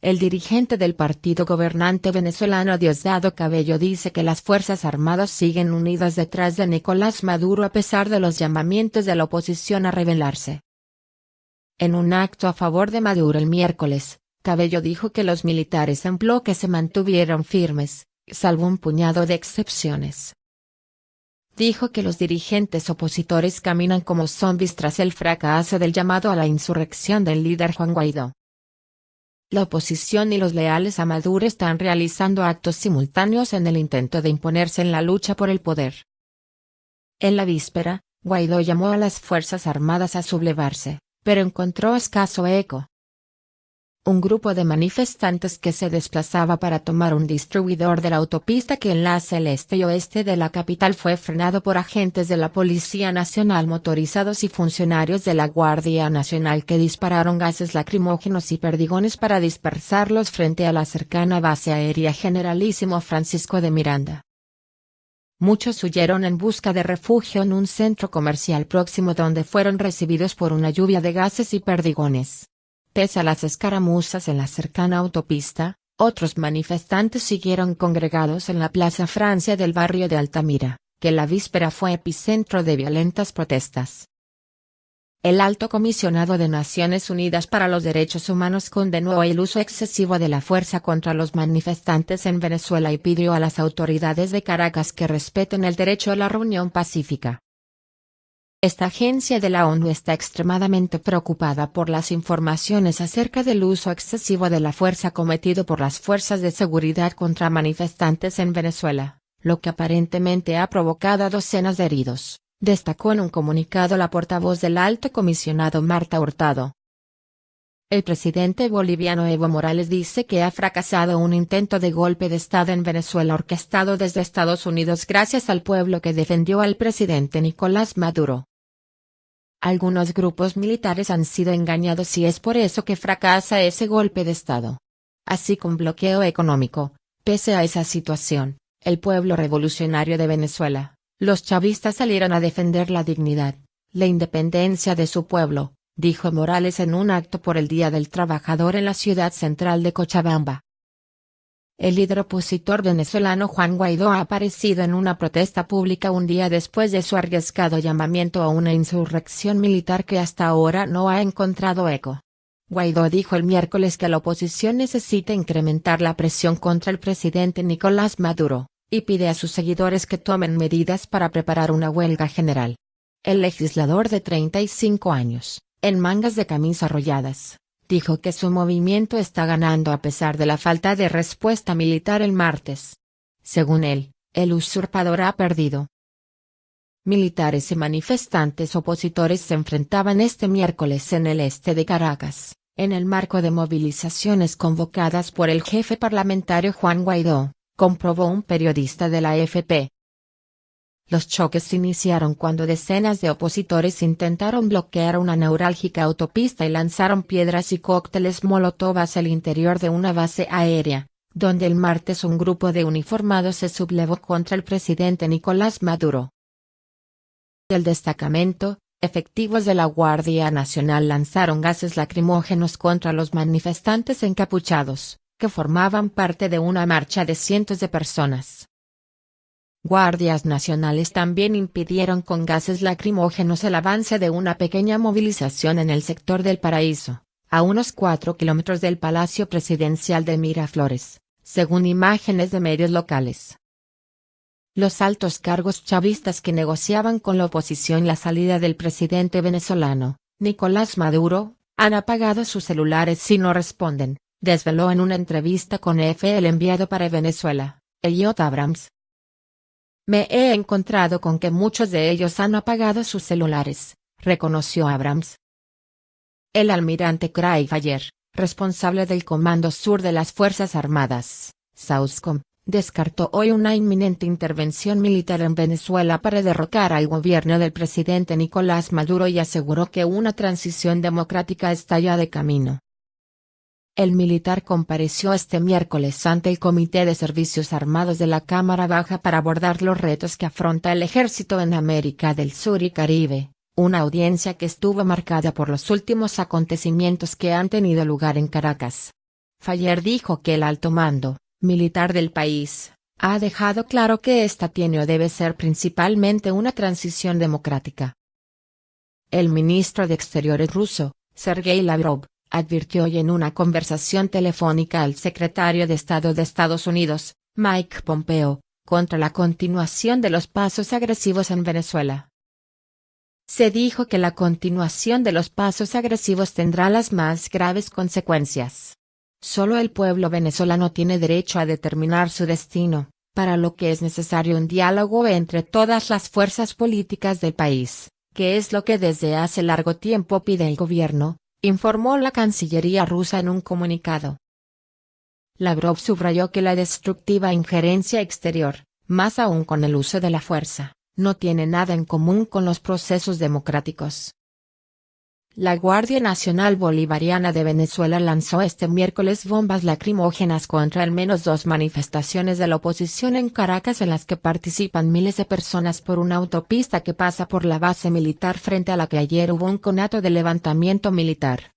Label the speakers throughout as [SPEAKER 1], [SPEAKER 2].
[SPEAKER 1] el dirigente del partido gobernante venezolano Diosdado Cabello dice que las Fuerzas Armadas siguen unidas detrás de Nicolás Maduro a pesar de los llamamientos de la oposición a rebelarse. En un acto a favor de Maduro el miércoles, Cabello dijo que los militares en bloque se mantuvieron firmes, salvo un puñado de excepciones. Dijo que los dirigentes opositores caminan como zombies tras el fracaso del llamado a la insurrección del líder Juan Guaidó. La oposición y los leales a Maduro están realizando actos simultáneos en el intento de imponerse en la lucha por el poder. En la víspera, Guaidó llamó a las Fuerzas Armadas a sublevarse, pero encontró escaso eco. Un grupo de manifestantes que se desplazaba para tomar un distribuidor de la autopista que enlaza el este y oeste de la capital fue frenado por agentes de la Policía Nacional motorizados y funcionarios de la Guardia Nacional que dispararon gases lacrimógenos y perdigones para dispersarlos frente a la cercana base aérea Generalísimo Francisco de Miranda. Muchos huyeron en busca de refugio en un centro comercial próximo donde fueron recibidos por una lluvia de gases y perdigones. Pese a las escaramuzas en la cercana autopista, otros manifestantes siguieron congregados en la Plaza Francia del barrio de Altamira, que la víspera fue epicentro de violentas protestas. El Alto Comisionado de Naciones Unidas para los Derechos Humanos condenó el uso excesivo de la fuerza contra los manifestantes en Venezuela y pidió a las autoridades de Caracas que respeten el derecho a la reunión pacífica. Esta agencia de la ONU está extremadamente preocupada por las informaciones acerca del uso excesivo de la fuerza cometido por las fuerzas de seguridad contra manifestantes en Venezuela, lo que aparentemente ha provocado a docenas de heridos, destacó en un comunicado la portavoz del Alto Comisionado Marta Hurtado. El presidente boliviano Evo Morales dice que ha fracasado un intento de golpe de Estado en Venezuela orquestado desde Estados Unidos gracias al pueblo que defendió al presidente Nicolás Maduro. Algunos grupos militares han sido engañados y es por eso que fracasa ese golpe de Estado. Así como bloqueo económico, pese a esa situación, el pueblo revolucionario de Venezuela, los chavistas salieron a defender la dignidad, la independencia de su pueblo, dijo Morales en un acto por el Día del Trabajador en la ciudad central de Cochabamba. El líder opositor venezolano Juan Guaidó ha aparecido en una protesta pública un día después de su arriesgado llamamiento a una insurrección militar que hasta ahora no ha encontrado eco. Guaidó dijo el miércoles que la oposición necesita incrementar la presión contra el presidente Nicolás Maduro, y pide a sus seguidores que tomen medidas para preparar una huelga general. El legislador de 35 años, en mangas de camisa arrolladas, dijo que su movimiento está ganando a pesar de la falta de respuesta militar el martes. Según él, el usurpador ha perdido. Militares y manifestantes opositores se enfrentaban este miércoles en el este de Caracas, en el marco de movilizaciones convocadas por el jefe parlamentario Juan Guaidó, comprobó un periodista de la AFP. Los choques se iniciaron cuando decenas de opositores intentaron bloquear una neurálgica autopista y lanzaron piedras y cócteles molotov hacia el interior de una base aérea, donde el martes un grupo de uniformados se sublevó contra el presidente Nicolás Maduro. El destacamento, efectivos de la Guardia Nacional lanzaron gases lacrimógenos contra los manifestantes encapuchados, que formaban parte de una marcha de cientos de personas. Guardias nacionales también impidieron con gases lacrimógenos el avance de una pequeña movilización en el sector del Paraíso, a unos 4 kilómetros del Palacio Presidencial de Miraflores, según imágenes de medios locales. Los altos cargos chavistas que negociaban con la oposición la salida del presidente venezolano, Nicolás Maduro, han apagado sus celulares y no responden, desveló en una entrevista con EFE el enviado para Venezuela, Elliot Abrams. Me he encontrado con que muchos de ellos han apagado sus celulares, reconoció Abrams. El almirante Craig Faller, responsable del Comando Sur de las Fuerzas Armadas, SAUSCOM, descartó hoy una inminente intervención militar en Venezuela para derrocar al gobierno del presidente Nicolás Maduro y aseguró que una transición democrática está ya de camino. El militar compareció este miércoles ante el Comité de Servicios Armados de la Cámara Baja para abordar los retos que afronta el ejército en América del Sur y Caribe, una audiencia que estuvo marcada por los últimos acontecimientos que han tenido lugar en Caracas. Fayer dijo que el alto mando militar del país ha dejado claro que esta tiene o debe ser principalmente una transición democrática. El ministro de Exteriores ruso, Sergei Lavrov, advirtió hoy en una conversación telefónica al secretario de Estado de Estados Unidos, Mike Pompeo, contra la continuación de los pasos agresivos en Venezuela. Se dijo que la continuación de los pasos agresivos tendrá las más graves consecuencias. Solo el pueblo venezolano tiene derecho a determinar su destino, para lo que es necesario un diálogo entre todas las fuerzas políticas del país, que es lo que desde hace largo tiempo pide el gobierno, informó la Cancillería rusa en un comunicado. Lavrov subrayó que la destructiva injerencia exterior, más aún con el uso de la fuerza, no tiene nada en común con los procesos democráticos. La Guardia Nacional Bolivariana de Venezuela lanzó este miércoles bombas lacrimógenas contra al menos 2 manifestaciones de la oposición en Caracas en las que participan miles de personas por una autopista que pasa por la base militar frente a la que ayer hubo un conato de levantamiento militar.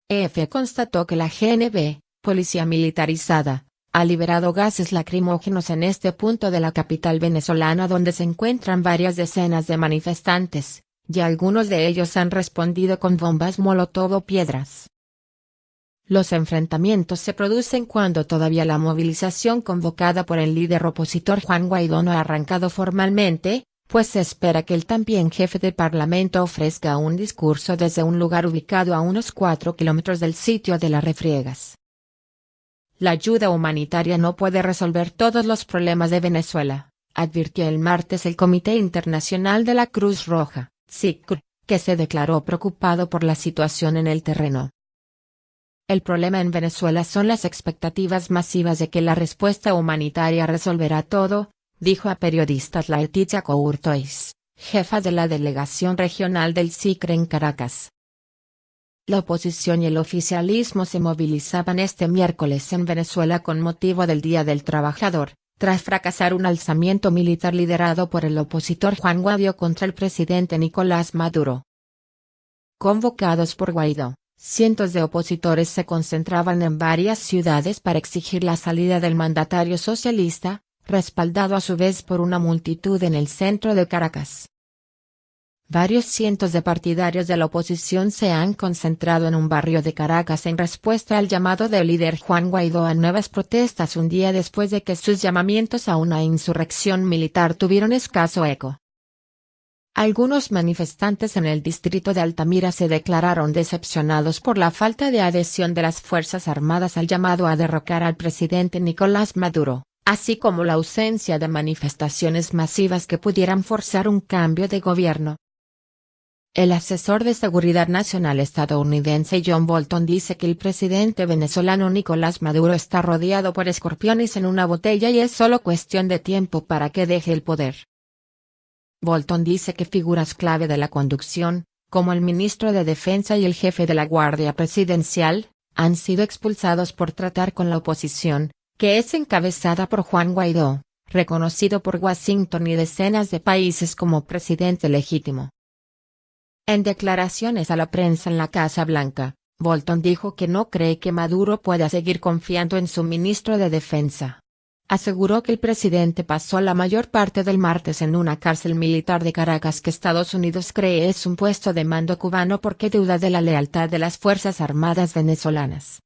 [SPEAKER 1] EFE constató que la GNB, policía militarizada, ha liberado gases lacrimógenos en este punto de la capital venezolana donde se encuentran varias decenas de manifestantes, y algunos de ellos han respondido con bombas molotov o piedras. Los enfrentamientos se producen cuando todavía la movilización convocada por el líder opositor Juan Guaidó no ha arrancado formalmente, pues se espera que el también jefe de Parlamento ofrezca un discurso desde un lugar ubicado a unos 4 kilómetros del sitio de las refriegas. La ayuda humanitaria no puede resolver todos los problemas de Venezuela, advirtió el martes el Comité Internacional de la Cruz Roja, SICR, que se declaró preocupado por la situación en el terreno. El problema en Venezuela son las expectativas masivas de que la respuesta humanitaria resolverá todo, dijo a periodistas Laetitia Courtois, jefa de la delegación regional del SICR en Caracas. La oposición y el oficialismo se movilizaban este miércoles en Venezuela con motivo del Día del Trabajador, tras fracasar un alzamiento militar liderado por el opositor Juan Guaidó contra el presidente Nicolás Maduro. Convocados por Guaidó, cientos de opositores se concentraban en varias ciudades para exigir la salida del mandatario socialista, respaldado a su vez por una multitud en el centro de Caracas. Varios cientos de partidarios de la oposición se han concentrado en un barrio de Caracas en respuesta al llamado del líder Juan Guaidó a nuevas protestas un día después de que sus llamamientos a una insurrección militar tuvieron escaso eco. Algunos manifestantes en el distrito de Altamira se declararon decepcionados por la falta de adhesión de las Fuerzas Armadas al llamado a derrocar al presidente Nicolás Maduro, así como la ausencia de manifestaciones masivas que pudieran forzar un cambio de gobierno. El asesor de Seguridad Nacional estadounidense John Bolton dice que el presidente venezolano Nicolás Maduro está rodeado por escorpiones en una botella y es solo cuestión de tiempo para que deje el poder. Bolton dice que figuras clave de la conducción, como el ministro de Defensa y el jefe de la Guardia Presidencial, han sido expulsados por tratar con la oposición, que es encabezada por Juan Guaidó, reconocido por Washington y decenas de países como presidente legítimo. En declaraciones a la prensa en la Casa Blanca, Bolton dijo que no cree que Maduro pueda seguir confiando en su ministro de Defensa. Aseguró que el presidente pasó la mayor parte del martes en una cárcel militar de Caracas que Estados Unidos cree es un puesto de mando cubano porque duda de la lealtad de las Fuerzas Armadas venezolanas.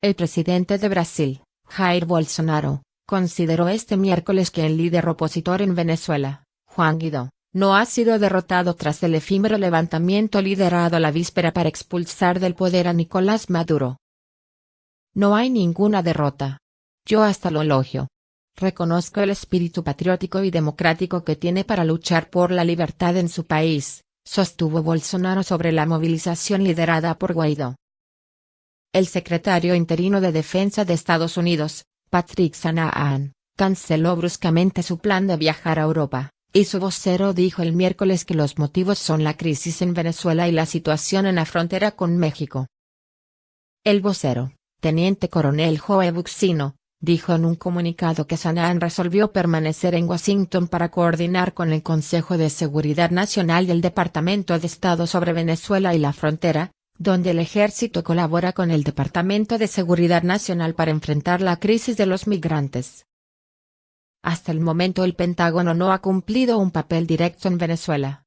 [SPEAKER 1] El presidente de Brasil, Jair Bolsonaro, consideró este miércoles que el líder opositor en Venezuela, Juan Guaidó, no ha sido derrotado tras el efímero levantamiento liderado la víspera para expulsar del poder a Nicolás Maduro. No hay ninguna derrota. Yo hasta lo elogio. Reconozco el espíritu patriótico y democrático que tiene para luchar por la libertad en su país, sostuvo Bolsonaro sobre la movilización liderada por Guaidó. El secretario interino de Defensa de Estados Unidos, Patrick Shanahan, canceló bruscamente su plan de viajar a Europa. Y su vocero dijo el miércoles que los motivos son la crisis en Venezuela y la situación en la frontera con México. El vocero, teniente coronel Joe Buxino, dijo en un comunicado que Shanahan resolvió permanecer en Washington para coordinar con el Consejo de Seguridad Nacional y el Departamento de Estado sobre Venezuela y la frontera, donde el ejército colabora con el Departamento de Seguridad Nacional para enfrentar la crisis de los migrantes. Hasta el momento el Pentágono no ha cumplido un papel directo en Venezuela.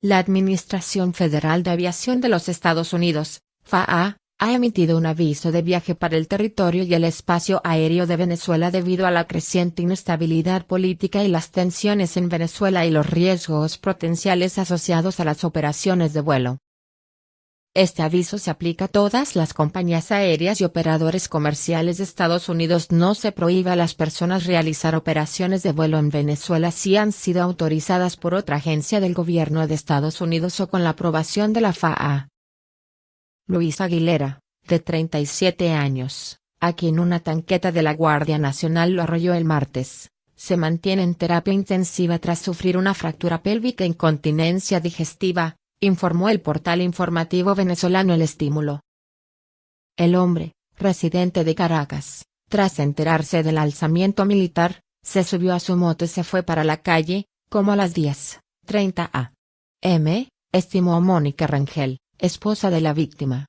[SPEAKER 1] La Administración Federal de Aviación de los Estados Unidos, FAA, ha emitido un aviso de viaje para el territorio y el espacio aéreo de Venezuela debido a la creciente inestabilidad política y las tensiones en Venezuela y los riesgos potenciales asociados a las operaciones de vuelo. Este aviso se aplica a todas las compañías aéreas y operadores comerciales de Estados Unidos. No se prohíbe a las personas realizar operaciones de vuelo en Venezuela si han sido autorizadas por otra agencia del gobierno de Estados Unidos o con la aprobación de la FAA. Luis Aguilera, de 37 años, a quien una tanqueta de la Guardia Nacional lo arrolló el martes, se mantiene en terapia intensiva tras sufrir una fractura pélvica e incontinencia digestiva, informó el portal informativo venezolano El Estímulo. El hombre, residente de Caracas, tras enterarse del alzamiento militar, se subió a su moto y se fue para la calle, como a las 10:30 a.m., estimó Mónica Rangel, esposa de la víctima.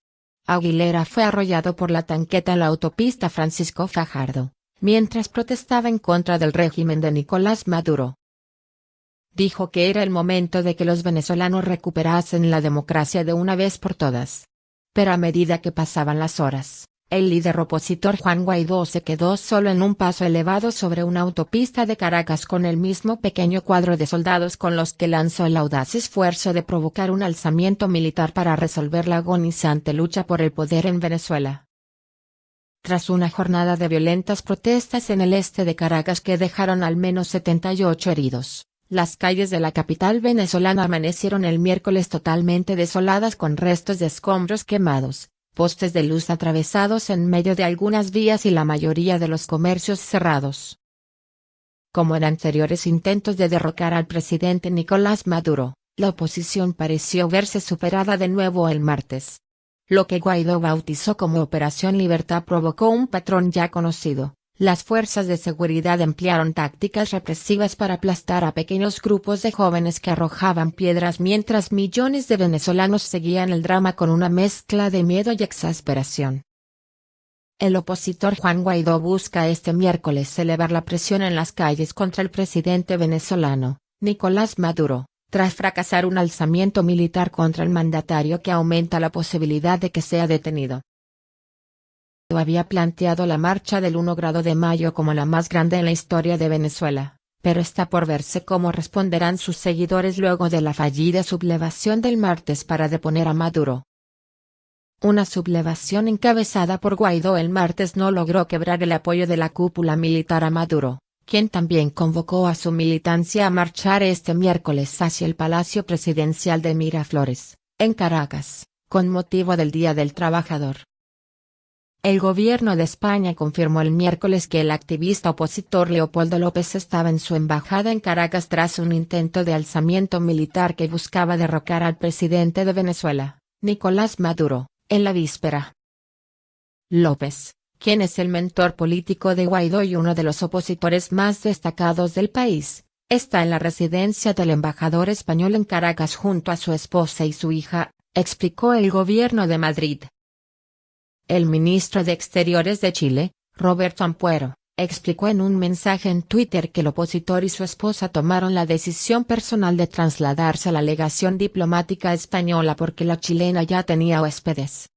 [SPEAKER 1] Aguilera fue arrollado por la tanqueta en la autopista Francisco Fajardo, mientras protestaba en contra del régimen de Nicolás Maduro. Dijo que era el momento de que los venezolanos recuperasen la democracia de una vez por todas. Pero a medida que pasaban las horas, el líder opositor Juan Guaidó se quedó solo en un paso elevado sobre una autopista de Caracas con el mismo pequeño cuadro de soldados con los que lanzó el audaz esfuerzo de provocar un alzamiento militar para resolver la agonizante lucha por el poder en Venezuela. Tras una jornada de violentas protestas en el este de Caracas que dejaron al menos 78 heridos, las calles de la capital venezolana amanecieron el miércoles totalmente desoladas con restos de escombros quemados, postes de luz atravesados en medio de algunas vías y la mayoría de los comercios cerrados. Como en anteriores intentos de derrocar al presidente Nicolás Maduro, la oposición pareció verse superada de nuevo el martes. Lo que Guaidó bautizó como Operación Libertad provocó un patrón ya conocido. Las fuerzas de seguridad emplearon tácticas represivas para aplastar a pequeños grupos de jóvenes que arrojaban piedras mientras millones de venezolanos seguían el drama con una mezcla de miedo y exasperación. El opositor Juan Guaidó busca este miércoles elevar la presión en las calles contra el presidente venezolano, Nicolás Maduro, tras fracasar un alzamiento militar contra el mandatario que aumenta la posibilidad de que sea detenido. Había planteado la marcha del 1 de mayo como la más grande en la historia de Venezuela, pero está por verse cómo responderán sus seguidores luego de la fallida sublevación del martes para deponer a Maduro. Una sublevación encabezada por Guaidó el martes no logró quebrar el apoyo de la cúpula militar a Maduro, quien también convocó a su militancia a marchar este miércoles hacia el Palacio Presidencial de Miraflores, en Caracas, con motivo del Día del Trabajador. El gobierno de España confirmó el miércoles que el activista opositor Leopoldo López estaba en su embajada en Caracas tras un intento de alzamiento militar que buscaba derrocar al presidente de Venezuela, Nicolás Maduro, en la víspera. López, quien es el mentor político de Guaidó y uno de los opositores más destacados del país, está en la residencia del embajador español en Caracas junto a su esposa y su hija, explicó el gobierno de Madrid. El ministro de Exteriores de Chile, Roberto Ampuero, explicó en un mensaje en Twitter que el opositor y su esposa tomaron la decisión personal de trasladarse a la legación diplomática española porque la chilena ya tenía huéspedes.